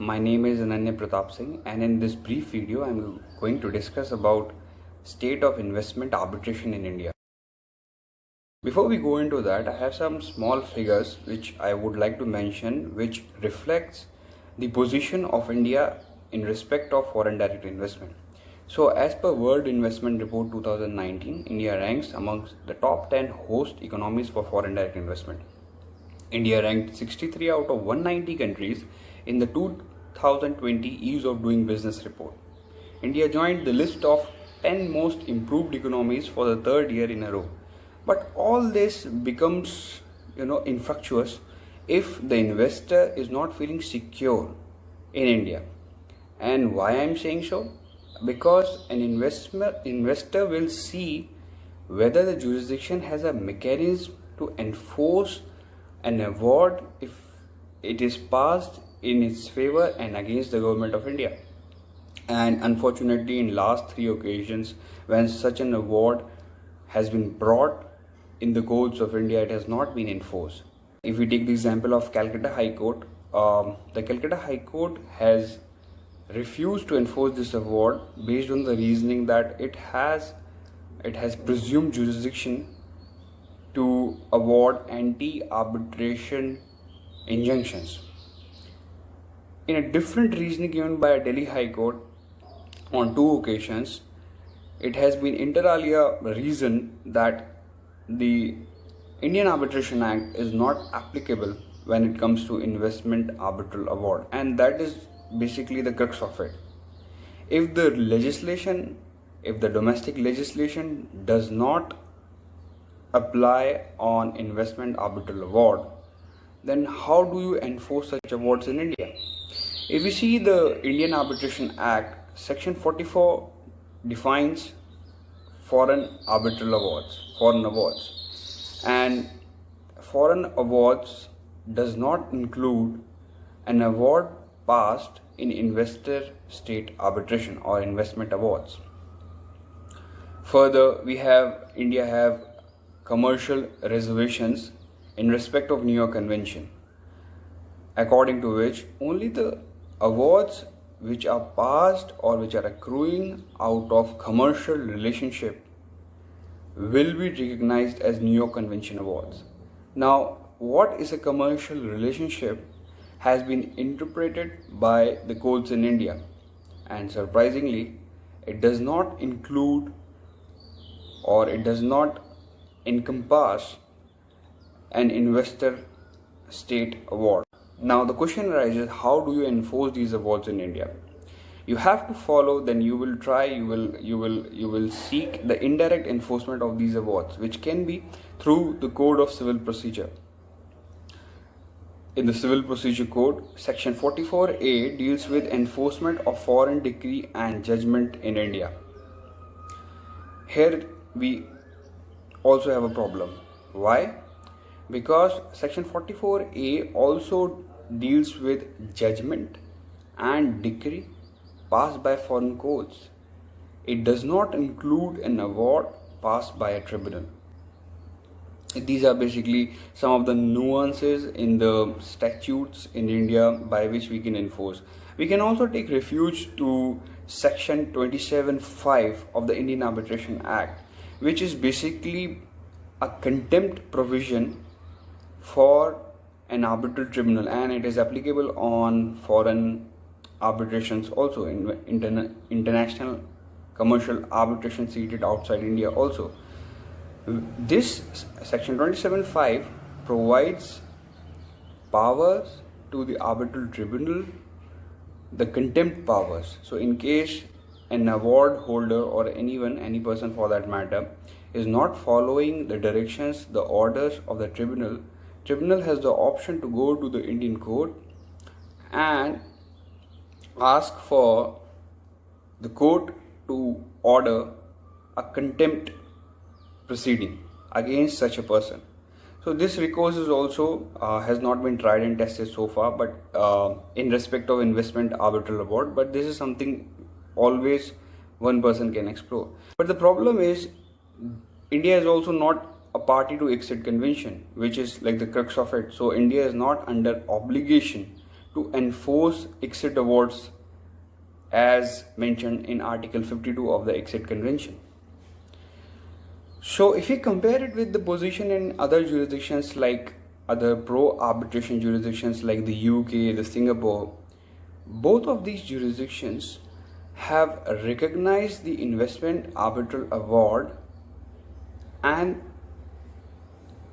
my name is Ananya Pratap Singh, and in this brief video I'm going to discuss about State of Investment Arbitration in India. Before we go into that, I have some small figures which I would like to mention, which reflects the position of India in respect of foreign direct investment. So as per World Investment Report 2019, India ranks amongst the top 10 host economies for foreign direct investment. India ranked 63 out of 190 countries in the 2020 Ease of Doing Business report. India joined the list of 10 most improved economies for the third year in a row. But all this becomes, infructuous if the investor is not feeling secure in India. And why I'm saying so? Because an investor will see whether the jurisdiction has a mechanism to enforce an award if it is passed in its favor and against the government of India. And unfortunately, in last 3 occasions when such an award has been brought in the courts of India, it has not been enforced. If we take the example of Calcutta High Court, the Calcutta High Court has refused to enforce this award based on the reasoning that it has presumed jurisdiction to award anti-arbitration injunctions. In a different reasoning given by a Delhi High Court on 2 occasions, it has been inter alia reasoned that the Indian Arbitration Act is not applicable when it comes to investment arbitral award, and that is basically the crux of it. If the domestic legislation does not apply on investment arbitral award, then how do you enforce such awards in India? If we see the Indian Arbitration Act, Section 44 defines foreign awards, and foreign awards does not include an award passed in investor state arbitration or investment awards. Further, India have commercial reservations in respect of New York Convention, according to which only the awards which are passed or which are accruing out of commercial relationship will be recognized as New York Convention awards. Now, what is a commercial relationship has been interpreted by the courts in India, and surprisingly, it does not include or it does not encompass an investor state award. Now the question arises, how do you enforce these awards in India? You have to follow, then you will seek the indirect enforcement of these awards, which can be through the Code of Civil Procedure. In the Civil Procedure Code, Section 44A deals with enforcement of foreign decree and judgment in India. Here we also have a problem. Why? Because Section 44A also deals with judgment and decree passed by foreign courts. It does not include an award passed by a tribunal. These are basically some of the nuances in the statutes in India by which we can enforce. We can also take refuge to Section 27(5) of the Indian Arbitration Act, which is basically a contempt provision for an arbitral tribunal, and it is applicable on foreign arbitrations also, in international commercial arbitration seated outside India also. This Section 27(5) provides powers to the arbitral tribunal, the contempt powers. So in case an award holder or any person for that matter is not following the directions, the orders of the tribunal has the option to go to the Indian court and ask for the court to order a contempt proceeding against such a person. So this recourse is also has not been tried and tested so far, but in respect of investment arbitral award, but this is something always one person can explore. But the problem is, India is also not a party to exit convention, which is like the crux of it. So India is not under obligation to enforce exit awards as mentioned in Article 52 of the Exit Convention. So if we compare it with the position in other jurisdictions like other pro-arbitration jurisdictions like the UK, the Singapore, both of these jurisdictions have recognized the investment arbitral award, and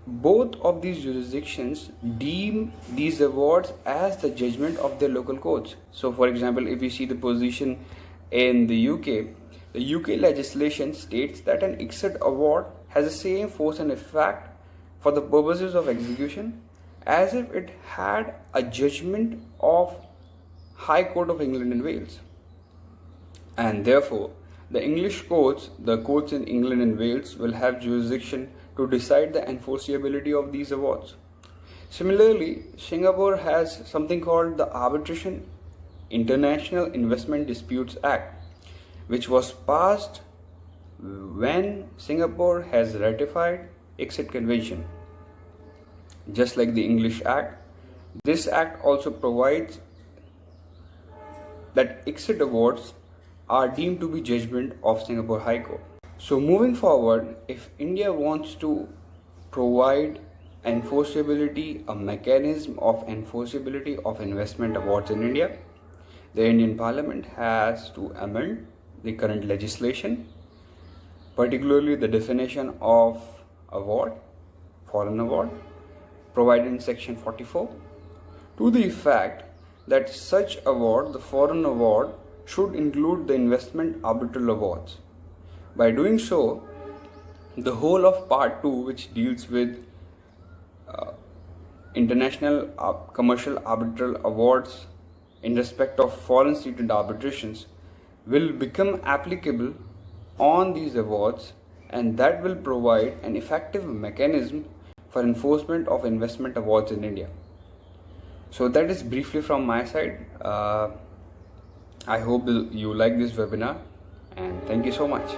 both of these jurisdictions deem these awards as the judgment of their local courts. So for example, if we see the position in the UK legislation states that an exit award has the same force and effect for the purposes of execution as if it had a judgment of High Court of England and Wales. And therefore, the English courts, the courts in England and Wales, will have jurisdiction to decide the enforceability of these awards. Similarly, Singapore has something called the Arbitration International Investment Disputes Act, which was passed when Singapore has ratified Exit Convention. Just like the English Act, this act also provides that exit awards are deemed to be judgment of Singapore High Court. So moving forward, if India wants to provide enforceability, a mechanism of enforceability of investment awards in India, the Indian Parliament has to amend the current legislation, particularly the definition of award, foreign award, provided in section 44, to the effect that such award, the foreign award, should include the investment arbitral awards. By doing so, the whole of part 2, which deals with international commercial arbitral awards in respect of foreign seated arbitrations, will become applicable on these awards, and that will provide an effective mechanism for enforcement of investment awards in India. So that is briefly from my side. I hope you like this webinar, and thank you so much.